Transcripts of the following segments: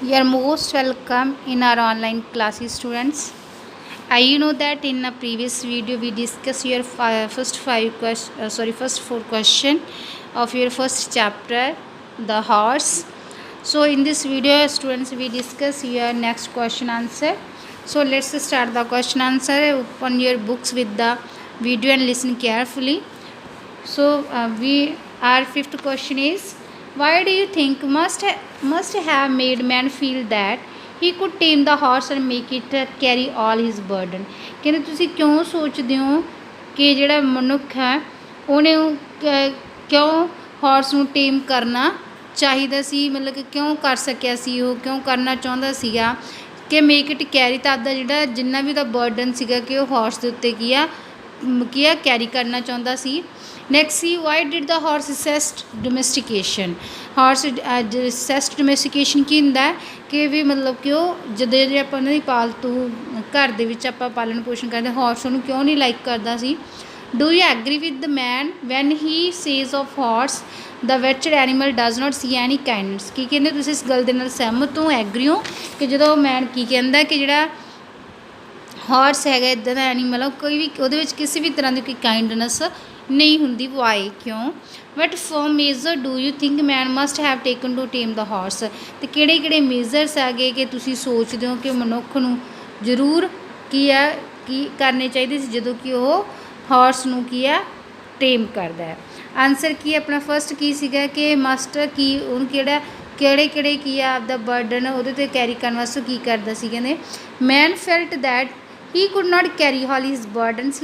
You are most welcome in our online classes, students. You know that in a previous video we discussed your first four question of your first chapter, the horse. So in this video, students, we discuss your next question answer. So let's start the question answer. Open your books with the video and listen carefully. So our fifth question is, why do you think must have made man feel that he could tame the horse and make it carry all his burden? ਕਹਿੰਦੇ ਤੁਸੀਂ ਕਿਉਂ ਸੋਚਦੇ ਹੋ ਕਿ ਜਿਹੜਾ ਮਨੁੱਖ ਹੈ ਉਹਨੇ ਕਿਉਂ ਹਾਰਸ ਨੂੰ ਟੇਮ ਕਰਨਾ ਚਾਹੀਦਾ ਸੀ, ਮਤਲਬ ਕਿ ਕਿਉਂ ਕਰ ਸਕਿਆ ਸੀ, ਉਹ ਕਿਉਂ ਕਰਨਾ ਚਾਹੁੰਦਾ ਸੀਗਾ ਕਿ ਮੇਕ ਇਟ ਕੈਰੀ, ਤਾਂ ਦਾ ਜਿਹੜਾ ਜਿੰਨਾ ਵੀ ਉਹਦਾ ਬਰਡਨ ਸੀਗਾ ਕਿ ਉਹ ਹਾਰਸ ਦੇ ਉੱਤੇ ਕੀ ਆ ਕੈਰੀ ਕਰਨਾ ਚਾਹੁੰਦਾ ਸੀ। Next C, why did the horse resist domestication. Horse resist domestication ਕੀ ਹੁੰਦਾ ਕਿ ਵੀ ਮਤਲਬ ਕਿ ਉਹ ਜਦੋਂ ਜੇ ਆਪਾਂ ਉਹਨਾਂ ਦੀ ਪਾਲਤੂ ਘਰ ਦੇ ਵਿੱਚ ਆਪਾਂ ਪਾਲਣ ਪੋਸ਼ਣ ਕਰਦੇ, ਹਾਰਸ ਉਹਨੂੰ ਕਿਉਂ ਨਹੀਂ ਲਾਈਕ ਕਰਦਾ ਸੀ। Do you agree with the man when he says of horse the wretched animal does not see any kindness. ਕੀ ਕਹਿੰਦੇ ਤੁਸੀਂ ਇਸ ਗੱਲ ਦੇ ਨਾਲ ਸਹਿਮਤ ਹੋ, ਐਗਰੀ ਹੋ ਕਿ ਜਦੋਂ ਮੈਨ ਕੀ ਕਹਿੰਦਾ ਕਿ ਜਿਹੜਾ ਹਾਰਸ ਹੈਗਾ ਇੱਦਾਂ ਦਾ ਐਨੀਮਲ ਕੋਈ ਵੀ ਉਹਦੇ ਵਿੱਚ ਕਿਸੇ ਵੀ ਤਰ੍ਹਾਂ ਦੀ ਕੋਈ ਕਾਈਂਡਨੈਸ ਨਹੀਂ ਹੁੰਦੀ। ਵਾਈ, ਕਿਉਂ। What form major do you think man must have taken to tame the horse. ਅਤੇ ਕਿਹੜੇ ਕਿਹੜੇ ਮੇਜਰਸ ਹੈਗੇ ਕਿ ਤੁਸੀਂ ਸੋਚਦੇ ਹੋ ਕਿ ਮਨੁੱਖ ਨੂੰ ਜ਼ਰੂਰ ਕੀ ਕਰਨੇ ਚਾਹੀਦੇ ਸੀ ਜਦੋਂ ਕਿ ਉਹ ਹਾਰਸ ਨੂੰ ਟੇਮ ਕਰਦਾ ਹੈ। ਆਨਸਰ ਕੀ ਆਪਣਾ ਫਸਟ ਕੀ ਸੀਗਾ ਕਿ ਮਸਟ ਕੀ ਉਹਨੂੰ ਕਿਹੜੇ ਆਪਦਾ ਬਰਡਨ ਉਹਦੇ 'ਤੇ ਕੈਰੀ ਕਰਨ ਵਾਸਤੇ ਕੀ ਕਰਦਾ ਸੀ। ਕਹਿੰਦੇ man felt that he could not carry all his burdens.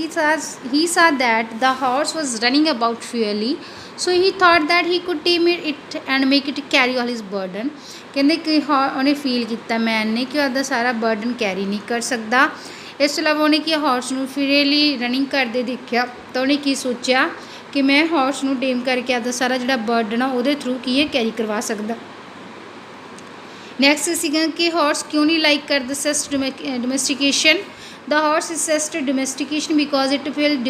He saw that the horse was running about freely, so he thought that he could tame it and make it carry all his burden. ਕਹਿੰਦੇ ਕਿ ਉਹਨੇ feel ਕੀਤਾ ਮੈਨ ਨੇ ਕਿ ਉਹਦਾ ਸਾਰਾ burden carry ਨਹੀਂ ਕਰ ਸਕਦਾ। ਇਸ ਤੋਂ ਇਲਾਵਾ ਉਹਨੇ ਕੀ ਹਾਰਸ ਨੂੰ ਫਰੀਲੀ ਰਨਿੰਗ ਕਰਦੇ ਦੇਖਿਆ ਤਾਂ ਉਹਨੇ ਕੀ ਸੋਚਿਆ ਕਿ ਮੈਂ ਹਾਰਸ ਨੂੰ ਟੇਮ ਕਰਕੇ ਆਪਦਾ ਸਾਰਾ ਜਿਹੜਾ ਬਰਡਨ ਆ ਉਹਦੇ ਥਰੂ ਕੈਰੀ ਕਰਵਾ ਸਕਦਾ। ਨੈਕਸਟ ਸੀਗਾ ਕਿ ਹਾਰਸ ਕਿਉਂ ਨਹੀਂ ਲਾਈਕ ਕਰਦਾ cess ਡੋਮੈਸਟੀਕੇਸ਼ਨ। The horse resisted domestication because it felt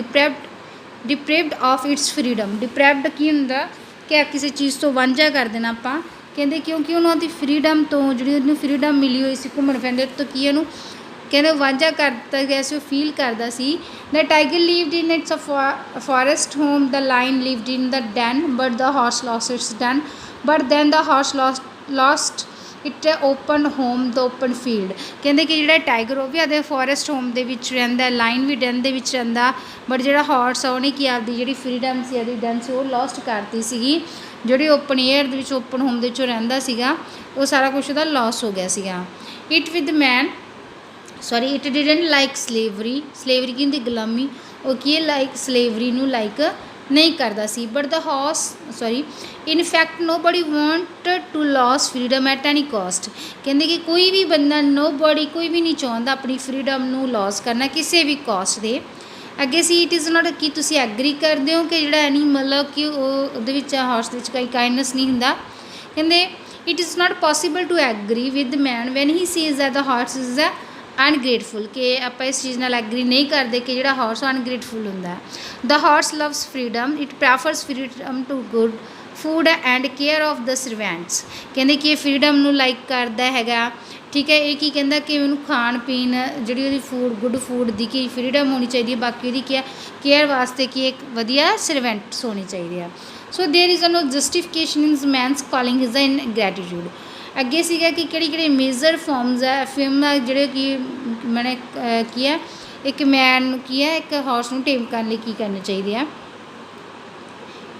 deprived of its freedom. Deprived ਕੀ ਹੁੰਦਾ ਕਿ ਕਿਸੇ ਚੀਜ਼ ਤੋਂ ਵਾਂਝਾ ਕਰ ਦੇਣਾ ਆਪਾਂ। ਕਹਿੰਦੇ ਕਿਉਂਕਿ ਉਹਨਾਂ ਦੀ ਫਰੀਡਮ ਤੋਂ ਜਿਹੜੀ ਉਹਨੂੰ ਫਰੀਡਮ ਮਿਲੀ ਹੋਈ ਸੀ ਘੁੰਮਣ ਫਿਰਨ ਤੋਂ ਕੀ ਉਹਨੂੰ ਕਹਿੰਦੇ ਵਾਂਝਾ ਕਰ ਦਿੱਤਾ ਗਿਆ ਸੀ, ਉਹ ਫੀਲ ਕਰਦਾ ਸੀ। The tiger lived in its forest home, the lion lived in the den, but the horse lost its den. But then the horse lost it open home the open field. ਕਹਿੰਦੇ ਕਿ ਜਿਹੜਾ tiger ਉਹ ਵੀ ਆਪਦੇ forest home ਦੇ ਵਿੱਚ ਰਹਿੰਦਾ, line ਵੀ Dan ਦੇ ਵਿੱਚ ਰਹਿੰਦਾ, ਬਟ ਜਿਹੜਾ ਹਾਰਸ ਆ ਉਹਨੇ ਕੀ ਆਪਦੀ ਜਿਹੜੀ ਫਰੀਡਮ ਸੀ, ਆਪਦੀ ਡੈਨ ਸੀ, ਉਹ ਲੋਸਟ ਕਰਤੀ ਸੀਗੀ। ਜਿਹੜੀ ਓਪਨ ਏਅਰ ਦੇ ਵਿੱਚ ਓਪਨ ਹੋਮ ਦੇ ਵਿੱਚੋਂ ਰਹਿੰਦਾ ਸੀਗਾ ਉਹ ਸਾਰਾ ਕੁਛ ਉਹਦਾ ਲੋਸ ਹੋ ਗਿਆ ਸੀਗਾ। ਇਟ ਡਿਡਨਟ ਲਾਈਕ ਸਲੇਵਰੀ ਕੀ ਹੁੰਦੀ ਗੁਲਾਮੀ, ਉਹ ਕੀ ਲਾਈਕ ਸਲੇਵਰੀ ਨੂੰ ਲਾਈਕ ਨਹੀਂ ਕਰਦਾ ਸੀ। But the horse in fact nobody want to lose freedom at any cost. ਕਹਿੰਦੇ ਕਿ ਕੋਈ ਵੀ ਬੰਦਾ ਕੋਈ ਵੀ ਨਹੀਂ ਚਾਹੁੰਦਾ ਆਪਣੀ ਫਰੀਡਮ ਨੂੰ ਲੋਸ ਕਰਨਾ ਕਿਸੇ ਵੀ ਕੋਸਟ ਦੇ ਅੱਗੇ ਸੀ। ਇਟ ਇਜ਼ ਨਾਟ ਕੀ ਤੁਸੀਂ ਐਗਰੀ ਕਰਦੇ ਹੋ ਕਿ ਜਿਹੜਾ ਐਨੀਮਲ ਕਿ ਉਹਦੇ ਵਿੱਚ ਹਾਰਸ ਦੇ ਵਿੱਚ ਕੋਈ ਕਾਈਂਡਨੈਸ ਨਹੀਂ ਹੁੰਦਾ। ਕਹਿੰਦੇ it is not possible to agree with man when he sees that the horse is ungrateful, ਕਿ ਆਪਾਂ ਇਸ ਚੀਜ਼ ਨਾਲ ਐਗਰੀ ਨਹੀਂ ਕਰਦੇ ਕਿ ਜਿਹੜਾ ਹਾਰਸ ਅਨਗ੍ਰੇਟਫੁਲ ਹੁੰਦਾ। The horse loves freedom, it prefers freedom to good food and care of the servants. ਕਹਿੰਦੇ ਕਿ ਇਹ ਫਰੀਡਮ ਨੂੰ ਲਾਈਕ ਕਰਦਾ ਹੈਗਾ, ਠੀਕ ਹੈ। ਇਹ ਕੀ ਕਹਿੰਦਾ ਕਿ ਉਹਨੂੰ ਖਾਣ ਪੀਣ ਜਿਹੜੀ ਉਹਦੀ ਗੁੱਡ ਫੂਡ ਦੀ ਕੀ ਫਰੀਡਮ ਹੋਣੀ ਚਾਹੀਦੀ ਹੈ, ਬਾਕੀ ਉਹਦੀ ਕੇਅਰ ਵਾਸਤੇ ਕੀ ਇੱਕ ਵਧੀਆ ਸਰਵੈਂਟਸ ਹੋਣੀ ਚਾਹੀਦੀ ਆ। So there is no justification in man's calling his ingratitude. ਅੱਗੇ ਸੀਗਾ ਕਿ ਕਿਹੜੇ ਮੇਜਰ ਫਾਰਮਸ ਆ ਜਿਹੜੇ ਕਿ ਮੈਨੇ ਕੀ ਹੈ ਇੱਕ ਮੈਨ ਨੂੰ ਇੱਕ ਹਾਰਸ ਨੂੰ ਟੇਮ ਕਰਨ ਲਈ ਕੀ ਕਰਨੇ ਚਾਹੀਦੇ ਆ।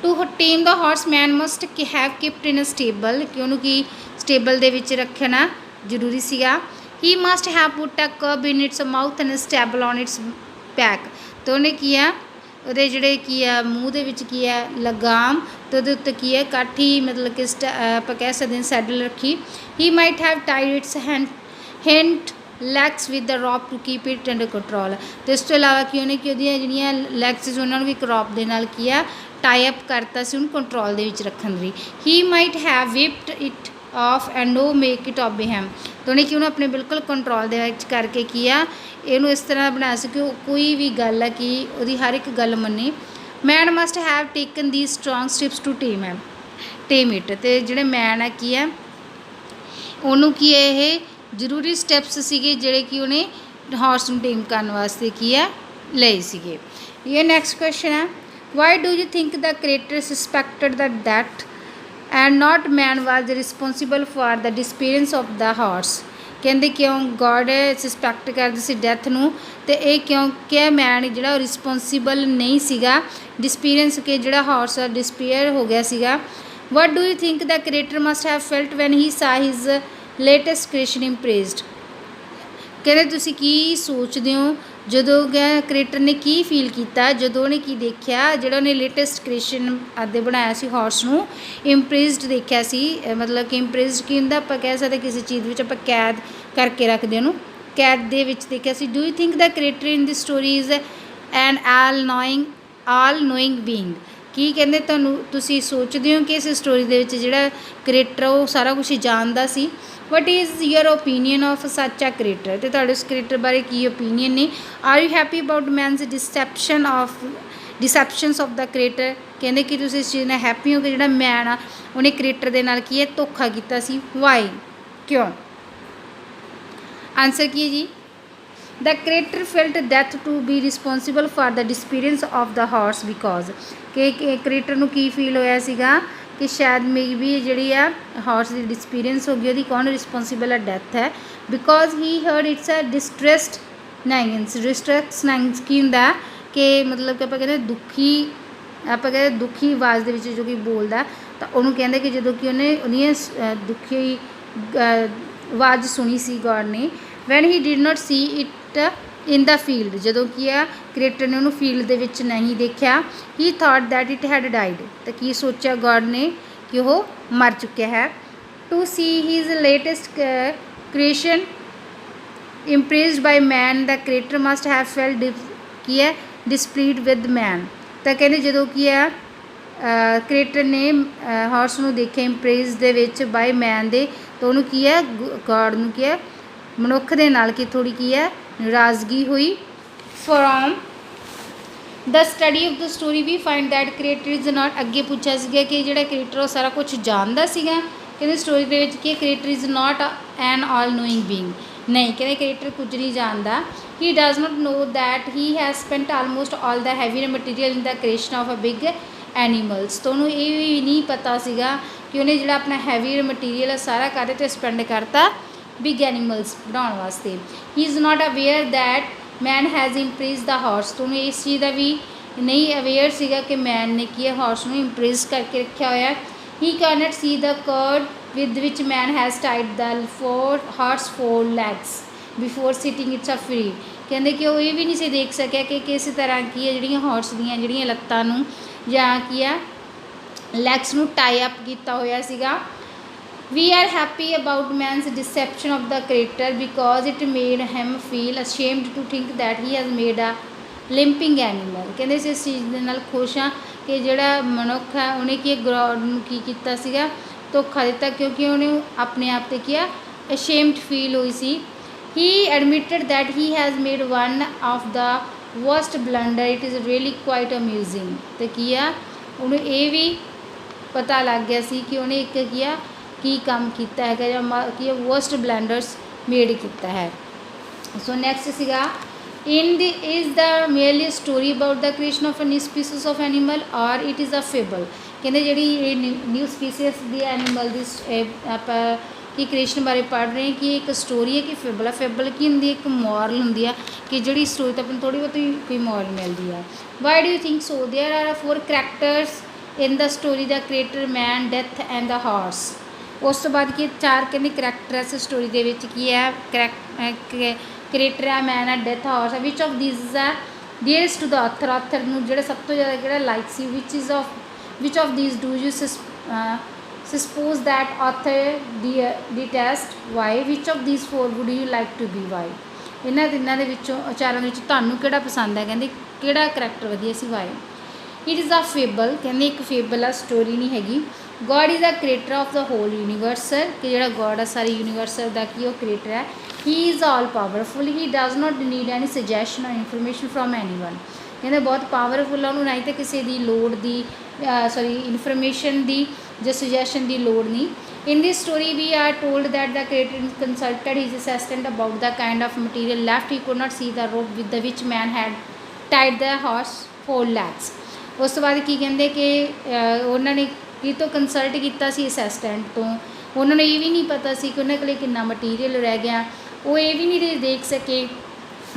To tame the horse man must have kept in a stable, ਕਿ ਉਹਨੂੰ ਸਟੇਬਲ ਦੇ ਵਿੱਚ ਰੱਖਣਾ ਜ਼ਰੂਰੀ ਸੀਗਾ। He must have put a curb in its mouth and stable on its back. ਅਤੇ ਉਹਨੇ ਉਹਦੇ ਜਿਹੜੇ ਮੂੰਹ ਦੇ ਵਿੱਚ ਲਗਾਮ ਅਤੇ ਉਹਦੇ ਉੱਤੇ ਕਾਠੀ, ਮਤਲਬ ਕਿ ਆਪਾਂ ਕਹਿ ਸਕਦੇ ਹਾਂ ਸੈਡਲ ਰੱਖੀ। He might have tied its hand legs with the rope to keep it under control. ਅਤੇ ਇਸ ਤੋਂ ਇਲਾਵਾ ਉਹਦੀਆਂ ਜਿਹੜੀਆਂ ਲੈਗਸ ਸੀ ਉਹਨਾਂ ਨੂੰ ਵੀ ਇੱਕ ਰੋਪ ਦੇ ਨਾਲ ਟਾਈ ਅਪ ਕਰਤਾ ਸੀ, ਉਹਨੂੰ ਕੰਟਰੋਲ ਦੇ ਵਿੱਚ ਰੱਖਣ ਲਈ। He might have whipped it off and no make it obey him. ਅਤੇ ਉਹਨੇ ਉਹਨੂੰ ਆਪਣੇ ਬਿਲਕੁਲ ਕੰਟਰੋਲ ਦੇ ਵਿੱਚ ਕਰਕੇ ਇਹਨੂੰ ਇਸ ਤਰ੍ਹਾਂ ਬਣਾਇਆ ਸੀ ਕਿ ਉਹ ਕੋਈ ਵੀ ਗੱਲ ਹੈ ਕਿ ਉਹਦੀ ਹਰ ਇੱਕ ਗੱਲ ਮੰਨੇ। Man must have taken these strong steps to tame it. ਅਤੇ ਜਿਹੜੇ ਮੈਨ ਹੈ ਉਹਨੂੰ ਕੀ ਹੈ ਇਹ ਜ਼ਰੂਰੀ ਸਟੈਪਸ ਸੀਗੇ ਜਿਹੜੇ ਕਿ ਉਹਨੇ ਹਾਰਸ ਨੂੰ ਟੇਮ ਕਰਨ ਵਾਸਤੇ ਕੀ ਹੈ ਲਏ ਸੀਗੇ। ਇਹ ਨੈਕਸਟ ਕੁਐਸਚਨ ਹੈ, why do you think the creator suspected that and not man was responsible for the disappearance of the horse. ਕਹਿੰਦੇ ਕਿਉਂ ਗੋਡ ਸਸਪੈਕਟ ਕਰਦੇ ਸੀ ਡੈਥ ਨੂੰ, ਅਤੇ ਇਹ ਕਿਉਂਕਿ ਮੈਨ ਜਿਹੜਾ ਉਹ ਰਿਸਪੋਂਸੀਬਲ ਨਹੀਂ ਸੀਗਾ ਡਿਸਪੀਅਰੈਂਸ ਕਿ ਜਿਹੜਾ ਹਾਰਸ ਆ ਡਿਸਪੀਅਰ ਹੋ ਗਿਆ ਸੀਗਾ। What do you think the creator must have felt when he saw his latest creation ਇੰਪ੍ਰੇਸਡ। ਕਹਿੰਦੇ ਤੁਸੀਂ ਕੀ ਸੋਚਦੇ ਹੋ ਜਦੋਂ ਕ੍ਰੀਏਟਰ ਨੇ ਕੀ ਫੀਲ ਕੀਤਾ ਜਦੋਂ ਉਹਨੇ ਕੀ ਦੇਖਿਆ ਜਿਹੜਾ ਉਹਨੇ ਲੇਟੈਸਟ ਕ੍ਰੀਏਸ਼ਨ ਆਦੇ ਬਣਾਇਆ ਸੀ ਹਾਰਸ ਨੂੰ ਇੰਪ੍ਰੇਸਡ ਦੇਖਿਆ ਸੀ। ਮਤਲਬ ਕਿ ਇੰਪ੍ਰੇਸਡ ਕੀ ਹੁੰਦਾ ਆਪਾਂ ਕਹਿ ਸਕਦੇ ਕਿਸੇ ਚੀਜ਼ ਵਿੱਚ ਆਪਾਂ ਕੈਦ ਕਰਕੇ ਰੱਖਦੇ ਉਹਨੂੰ, ਕੈਦ ਦੇ ਵਿੱਚ ਦੇਖਿਆ ਸੀ। Do you think the creator in this story is an all knowing being. ਕੀ ਕਹਿੰਦੇ ਤੁਸੀਂ ਸੋਚਦੇ ਹੋ ਕਿ ਇਸ ਸਟੋਰੀ ਦੇ ਵਿੱਚ ਜਿਹੜਾ ਕ੍ਰੀਏਟਰ ਉਹ ਸਾਰਾ ਕੁਛ ਜਾਣਦਾ ਸੀ। What is your opinion of such a creator, ਅਤੇ ਤੁਹਾਡੇ ਉਸ ਕ੍ਰੀਏਟਰ ਬਾਰੇ ਕੀ ਓਪੀਨੀਅਨ ਨੇ। Are you happy about man's deceptions of the creator. ਕਹਿੰਦੇ ਕਿ ਤੁਸੀਂ ਇਸ ਚੀਜ਼ ਨਾਲ ਹੈਪੀ ਹੋ ਕਿ ਜਿਹੜਾ ਮੈਨ ਆ ਉਹਨੇ ਕ੍ਰੀਏਟਰ ਦੇ ਨਾਲ ਕੀ ਹੈ ਧੋਖਾ ਕੀਤਾ ਸੀ। ਵਾਈ, ਕਿਉਂ। ਆਨਸਰ ਕੀ ਹੈ ਜੀ, the creator felt death to be responsible for the disappearance of the horse because ਕਿ ਕ੍ਰੀਏਟਰ ਨੂੰ ਕੀ ਫੀਲ ਹੋਇਆ ਸੀਗਾ ਕਿ ਸ਼ਾਇਦ ਮੇ ਵੀ ਜਿਹੜੀ ਆ ਹਾਰਸ ਦੀ ਡਿਸਪੀਅਰੈਂਸ ਹੋ ਗਈ, ਉਹਦੀ ਕੌਣ ਰਿਸਪੋਂਸੀਬਲ ਆ ਡੈਥ ਹੈ। Because he heard its a distressed neighings. Distress neighings ਕੀ ਹੁੰਦਾ ਕਿ ਮਤਲਬ ਕਿ ਆਪਾਂ ਕਹਿੰਦੇ ਦੁਖੀ ਆਵਾਜ਼ ਦੇ ਵਿੱਚ ਜੋ ਕਿ ਬੋਲਦਾ, ਤਾਂ ਉਹਨੂੰ ਕਹਿੰਦੇ ਕਿ ਜਦੋਂ ਕਿ ਉਹਦੀਆਂ ਦੁਖੀ ਆਵਾਜ਼ ਸੁਣੀ ਸੀ ਗੋਡ ਨੇ। Van he did not C it in the field, ਜਦੋਂ ਕੀ ਆ ਕ੍ਰੀਏਟਰ ਨੇ ਉਹਨੂੰ ਫੀਲਡ ਦੇ ਵਿੱਚ ਨਹੀਂ ਦੇਖਿਆ। He thought that it had died, ਤਾਂ ਕੀ ਸੋਚਿਆ ਗੋਡ ਨੇ ਕਿ ਉਹ ਮਰ ਚੁੱਕਿਆ ਹੈ। To see his latest creation impressed by man the creator must have felt ਕੀ ਹੈ ਡਿਸਪਲੀਡ ਵਿਦ ਮੈਨ। ਤਾਂ ਕਹਿੰਦੇ ਜਦੋਂ ਕੀ ਹੈ ਕ੍ਰੀਏਟਰ ਨੇ ਹਾਰਸ ਨੂੰ ਦੇਖਿਆ ਇੰਪ੍ਰੇਸ ਦੇ ਵਿੱਚ ਬਾਈ ਮੈਨ ਦੇ, ਤਾਂ ਉਹਨੂੰ ਕੀ ਹੈ ਗੋਡ ਨੂੰ ਕੀ ਹੈ ਮਨੁੱਖ ਦੇ ਨਾਲ ਕਿ ਥੋੜ੍ਹੀ ਕੀ ਹੈ ਨਾਰਾਜ਼ਗੀ ਹੋਈ। From the study of the story we find that creator is not, ਅੱਗੇ ਪੁੱਛਿਆ ਸੀਗਾ ਕਿ ਜਿਹੜਾ ਕ੍ਰੀਏਟਰ ਉਹ ਸਾਰਾ ਕੁਛ ਜਾਣਦਾ ਸੀਗਾ। ਕਹਿੰਦੇ ਸਟੋਰੀ ਦੇ ਵਿੱਚ ਕਿ creator is not an all knowing being, ਨਹੀਂ ਕਹਿੰਦੇ ਕ੍ਰੀਏਟਰ ਕੁਝ ਨਹੀਂ ਜਾਣਦਾ। He does not know that he has spent almost all the heavy material in the creation of a big animals. ਤਾਂ ਉਹਨੂੰ ਇਹ ਵੀ ਨਹੀਂ ਪਤਾ ਸੀਗਾ ਕਿ ਉਹਨੇ ਜਿਹੜਾ ਆਪਣਾ ਹੈਵੀ ਮਟੀਰੀਅਲ ਸਾਰਾ ਕਾਹਦੇ 'ਤੇ ਸਪੈਂਡ ਕਰਤਾ ਬਿਗ ਐਨੀਮਲਸ ਬਣਾਉਣ ਵਾਸਤੇ। He is not aware that man has impress the horse, ਤਾਂ ਉਹਨੂੰ ਇਸ ਚੀਜ਼ ਦਾ ਵੀ ਨਹੀਂ ਅਵੇਅਰ ਸੀਗਾ ਕਿ ਮੈਨ ਨੇ ਕੀ ਹੈ ਹਾਰਸ ਨੂੰ ਇੰਪ੍ਰੇਸ ਕਰਕੇ ਰੱਖਿਆ ਹੋਇਆ। He can't see the cord with which man has tied the horse 4 legs before setting its a free. ਕਹਿੰਦੇ ਕਿ ਉਹ ਇਹ ਵੀ ਨਹੀਂ ਸੀ ਦੇਖ ਸਕਿਆ ਕਿ ਕਿਸ ਤਰ੍ਹਾਂ ਕੀ ਹੈ ਜਿਹੜੀਆਂ ਹਾਰਸ ਦੀਆਂ ਜਿਹੜੀਆਂ ਲੱਤਾਂ ਨੂੰ ਜਾਂ ਕੀ ਆ ਲੈਗਸ ਨੂੰ ਟਾਈ ਅਪ ਕੀਤਾ ਹੋਇਆ ਸੀਗਾ। We are happy about man's deception of the creator because it made him feel ashamed to think that he has made a limping animal। ਕਹਿੰਦੇ ਇਸ ਚੀਜ਼ ਦੇ ਨਾਲ ਖੁਸ਼ ਹਾਂ ਕਿ ਜਿਹੜਾ ਮਨੁੱਖ ਹੈ ਉਹਨੇ ਕੀ ਗੋਡ ਨੂੰ ਕੀ ਕੀਤਾ ਸੀਗਾ ਧੋਖਾ ਦਿੱਤਾ, ਕਿਉਂਕਿ ਉਹਨੇ ਆਪਣੇ ਆਪ 'ਤੇ ਕੀ ਆ ashamed ਫੀਲ ਹੋਈ ਸੀ। He admitted that he has made one of the worst blunder, it is really quite amusing। ਅਤੇ ਕੀ ਆ ਉਹਨੂੰ ਇਹ ਵੀ ਪਤਾ ਲੱਗ ਗਿਆ ਸੀ ਕਿ ਉਹਨੇ ਇੱਕ ਕੀ ਕੰਮ ਕੀਤਾ ਹੈਗਾ ਜਾਂ ਕੀ ਵਰਸਟ ਬਲੈਂਡਰਸ ਮੇਡ ਕੀਤਾ ਹੈ। ਸੋ ਨੈਕਸਟ ਸੀਗਾ in the is the merely story about the creation of a new species of animal or it is a fable. ਕਹਿੰਦੇ ਜਿਹੜੀ ਇਹ ਨਿਊ ਸਪੀਸੀਸ ਦੀ ਐਨੀਮਲ ਦੀ ਆਪਾਂ ਕੀ ਕ੍ਰੀਏਸ਼ਨ ਬਾਰੇ ਪੜ੍ਹ ਰਹੇ ਕਿ ਇੱਕ ਸਟੋਰੀ ਹੈ ਕਿ ਫੇਬਲ ਆ। ਫੇਬਲ ਕੀ ਹੁੰਦੀ ਹੈ ਇੱਕ ਮੋਰਲ ਹੁੰਦੀ ਆ ਕਿ ਜਿਹੜੀ ਸਟੋਰੀ ਤੋਂ ਆਪਾਂ ਨੂੰ ਥੋੜ੍ਹੀ ਬਹੁਤੀ ਕੋਈ ਮੋਰਲ ਮਿਲਦੀ ਆ। Why do you think so there are 4 characters in the story the creator man death and the horse. ਉਸ ਤੋਂ ਬਾਅਦ ਕੀ 4 ਕਹਿੰਦੇ ਕਰੈਕਟਰ ਇਸ ਸਟੋਰੀ ਦੇ ਵਿੱਚ ਕੀ ਹੈ ਕ੍ਰੀਏਟਰ ਆ ਮੈਨ ਆ ਡੈਥ ਹਾਰਸ ਆ। ਵਿਚ ਆਫ ਦਿਸ ਆ ਡੀਅਰੈਸਟ ਟੂ ਦਾ ਆਥਰ ਨੂੰ ਜਿਹੜਾ ਸਭ ਤੋਂ ਜ਼ਿਆਦਾ ਕਿਹੜਾ ਲਾਈਕ ਸੀ। Which of this do you suppose that author detest why. Which of this 4 would you like to be why. ਇਹਨਾਂ ਤਿੰਨਾਂ ਦੇ ਵਿੱਚੋਂ ਚਾਰਾਂ ਦੇ ਵਿੱਚ ਤੁਹਾਨੂੰ ਕਿਹੜਾ ਪਸੰਦ ਹੈ, ਕਹਿੰਦੇ ਕਿਹੜਾ ਕਰੈਕਟਰ ਵਧੀਆ ਸੀ why. It is a fable, ਕਹਿੰਦੇ ਇੱਕ ਫੇਬਲ ਆ ਸਟੋਰੀ ਨਹੀਂ ਹੈਗੀ। God is a creator of the whole universal, ਕਿ ਜਿਹੜਾ ਗੋਡ ਆ ਸਾਰੇ ਯੂਨੀਵਰਸਲ ਦਾ ਕੀ ਉਹ ਕ੍ਰੀਏਟਰ ਹੈ। ਹੀ is all powerful, he does not need any suggestion ਔਰ ਇਨਫੋਰਮੇਸ਼ਨ ਫਰੋਮ ਐਨੀ ਵਨ। ਕਹਿੰਦੇ ਬਹੁਤ ਪਾਵਰਫੁਲ ਆ, ਉਹਨੂੰ ਨਾ ਤਾਂ ਕਿਸੇ ਦੀ ਲੋੜ ਦੀ ਇਨਫੋਰਮੇਸ਼ਨ ਦੀ ਜਾਂ ਸੁਜੈਸ਼ਨ ਦੀ ਲੋੜ ਨਹੀਂ। In this story, we are told that the creator consulted his assistant about the kind of material left. He could not see the rope with the which man had tied the horse 4 legs. ਉਸ ਤੋਂ ਬਾਅਦ ਕੀ ਕਹਿੰਦੇ ਕਿ ਉਹਨਾਂ ਨੇ ਕੀ ਤੋਂ consult ਕੀਤਾ ਸੀ assistant ਤੋਂ, ਉਹਨਾਂ ਨੂੰ ਇਹ ਵੀ ਨਹੀਂ ਪਤਾ ਸੀ ਕਿ ਉਹਨਾਂ ਕੋਲ ਕਿੰਨਾ ਮਟੀਰੀਅਲ ਰਹਿ ਗਿਆ। ਉਹ ਇਹ ਵੀ ਨਹੀਂ ਦੇਖ ਸਕੇ,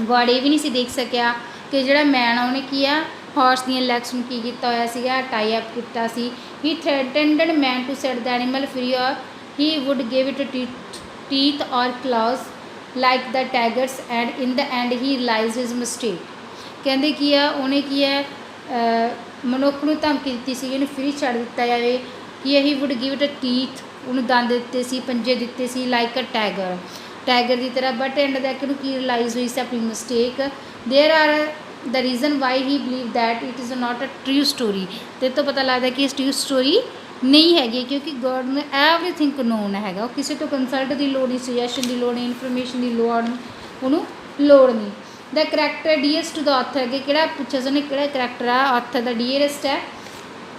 ਗੋਡ ਇਹ ਵੀ ਨਹੀਂ ਸੀ ਦੇਖ ਸਕਿਆ ਕਿ ਜਿਹੜਾ ਮੈਨ ਆ ਉਹਨੇ ਕੀ ਆ ਹਾਰਸ ਦੀਆਂ ਲੈਗਸ ਨੂੰ ਕੀ ਕੀਤਾ ਹੋਇਆ ਸੀਗਾ, ਟਾਈ ਅਪ ਕੀਤਾ ਸੀ। He threatened man to set the animal free or he would give it teeth or claws like the tigers and in the end he realized his mistake। ਕਹਿੰਦੇ ਕੀ ਆ ਉਹਨੇ ਕੀ ਹੈ ਮਨੁੱਖ ਨੂੰ ਧਮਕੀ ਦਿੱਤੀ ਸੀ ਇਹਨੂੰ ਫਰੀ ਛੱਡ ਦਿੱਤਾ ਜਾਵੇ, ਕਿ ਹੀ ਵੁੱਡ ਗਿਵ ਇਟ ਟੀਥ, ਉਹਨੂੰ ਦੰਦ ਦਿੱਤੇ ਸੀ, ਪੰਜੇ ਦਿੱਤੇ ਸੀ, ਲਾਈਕ ਅ ਟਾਈਗਰ ਦੀ ਤਰ੍ਹਾਂ। ਬਟ ਐਂਡ ਤੱਕ ਉਹਨੂੰ ਕੀ ਰਿਲਾਈਜ਼ ਹੋਈ ਸੀ ਆਪਣੀ mistake. There are the reason why he believe that it is not a true story. ਤੇ ਤੋਂ ਪਤਾ ਲੱਗਦਾ ਕਿ ਇਸ ਟਰੂ ਸਟੋਰੀ ਨਹੀਂ ਹੈਗੀ, ਕਿਉਂਕਿ ਗੋਡ ਨੂੰ ਐਵਰੀਥਿੰਗ ਨੋਨ ਹੈਗਾ। ਉਹ ਕਿਸੇ ਤੋਂ ਕੰਸਲਟ ਦੀ ਲੋੜ ਨਹੀਂ, ਸੁਜੈਸ਼ਨ ਦੀ ਲੋੜ ਨਹੀਂ, ਇਨਫੋਰਮੇਸ਼ਨ ਦੀ ਲੋੜ ਉਹਨੂੰ ਲੋੜ ਨਹੀਂ। ਦ ਕਰੈਕਟਰ ਡੀਐਸਟ ਟੂ ਦ ਆਥਰ, ਅੱਗੇ ਕਿਹੜਾ ਪੁੱਛਿਆ ਸੀ ਉਹਨੇ ਕਿਹੜਾ ਕਰੈਕਟਰ ਆ ਆਥਰ ਦਾ ਡੀਅਰੈਸਟ ਹੈ,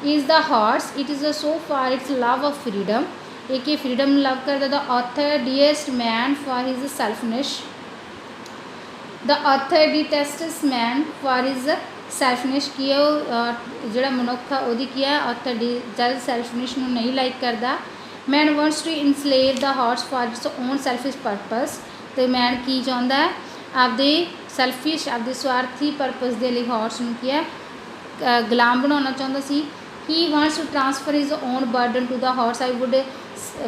is the horse. It is so far its love of freedom, एक ये फ्रीडम लव करता। The author detest man for his selfish, the author detests man for his selfish, की है जोड़ा मनुख आ वो की है ऑथर डी जल सैल्फिश नहीं लाइक करता। Man wants to enslave the horse for its own selfish purpose, तो मैन की चाहता है आपदे सैल्फिश आपदे स्वार्थी परपस के लिए हॉर्स में की है गुलाम बनाना चाहता सी। He wants to transfer his own burden to the horse, I would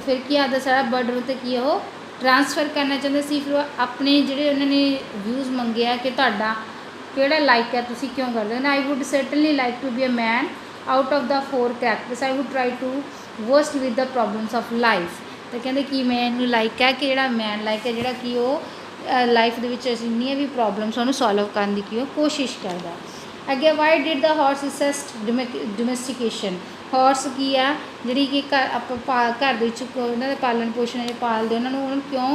फिर की आपका सारा बर्डन उत्ते की है वो ट्रांसफर करना चाहते सी। फिर अपने जोड़े उन्होंने व्यूज़ मंगे आ कि तुहाडा किहड़ा लाइक है, तुसीं क्यों कर रहे हो। I would certainly like to be a man out of the 4 characters, I would try to wrestle with the problems of life. तो कहते कि मैनू लाइक है कि जोड़ा मैन लाइक है जोड़ा कि वो लाइफ के जिन्नियां भी प्रॉब्लम्स उन्होंने सॉल्व करने की कोशिश करता। अगे why did the horse assist domestication, horse की आ जी कि घर उन्होंने पालन पोषण पालते उन्होंने क्यों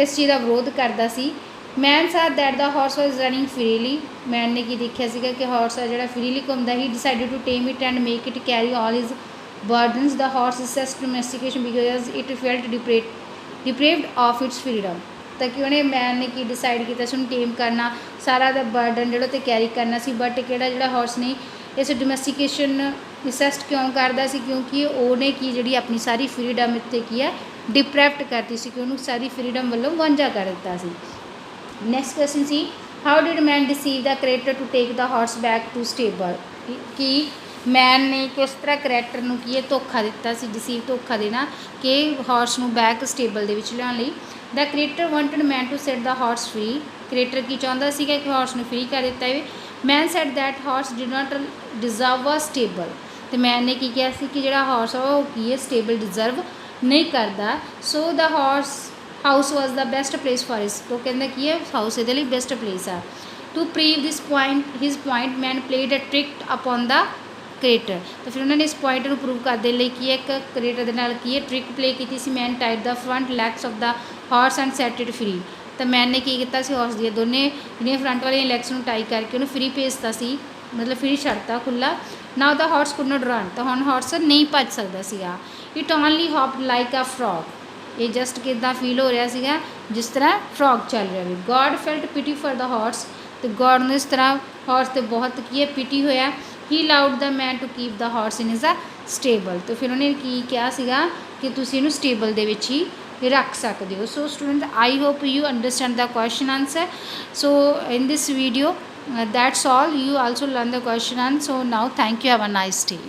इस चीज़ का विरोध करता सी। मैन सा that the horse was running freely, man ने की देखा सीगा कि हॉर्स आ जो फ्रीली घूमता। He decided to tame it and make it carry all his burdens. The horse assist domestication because it felt deprived of its freedom, तो कि उन्हें मैन ने की डिसाइड किया उन्हें टेम करना सारा दा बर्डन जो कैरी करना सी। बट किहड़ा जिहड़ा हॉर्स ने इस डोमैस्टिकेशन असिस्ट क्यों करता सी, क्योंकि उन्हें की जी अपनी सारी फ्रीडम इत्थे की है डिप्रेव्ड करती सी, कि उन्होंने सारी फ्रीडम वालों वांझा कर दिता सी। नैक्सट क्वेश्चन सी how did man deceive the creator to take the horse back to stable, कि मैन ने किस तरह करैक्टर नूं की धोखा दिता सी, डिसीव धोखा देना कि हॉर्स नूं बैक स्टेबल दे विच लिआउण लई। The creator wanted man to set the horse free, creator की चाहता सीगा कि हॉर्स नूं फ्री कर दिता है। Man set that horse did not deserve a stable, तो मैन ने की कहा सी कि जिहड़ा हॉर्स वो की है स्टेबल डिजर्व नहीं करता। So the horse house was the best place for his, तो कहता कि हाउस ये बेस्ट प्लेस है। To prove this point his point man played a trick upon the creator, तो फिर उन्होंने इस पॉइंट को प्रूव करने लिए की एक क्रिएटर के नाल की ट्रिक प्ले की सी। Man tied the front legs of the horse and set it free, तो मैन ने की किया हॉर्स दी दोनों जिहड़ियां फ्रंट वाली लैग्स में टाई करके उन्हें फ्री भेजता सी, मतलब फ्री छड्डता खुला। Now the horse could not run, तो हुण हॉर्स नहीं भज सकता सीगा। It only hopped like a frog, ये जस्ट किदा फील हो रहा सीगा जिस तरह फ्रॉग चल रहा है। God felt pity for the horse, तो गॉड ने इस तरह हॉर्स से बहुत की है पिटी होया। He allowed the man to keep the horse in his a stable, तो फिर उन्हें की कहा सीगा कि तुसीं इहनूं स्टेबल दे विच ही रख सकते हो। So student I hope you understand the question answer. So in this video that's all, you also learn the question, and so now thank you, have a nice day.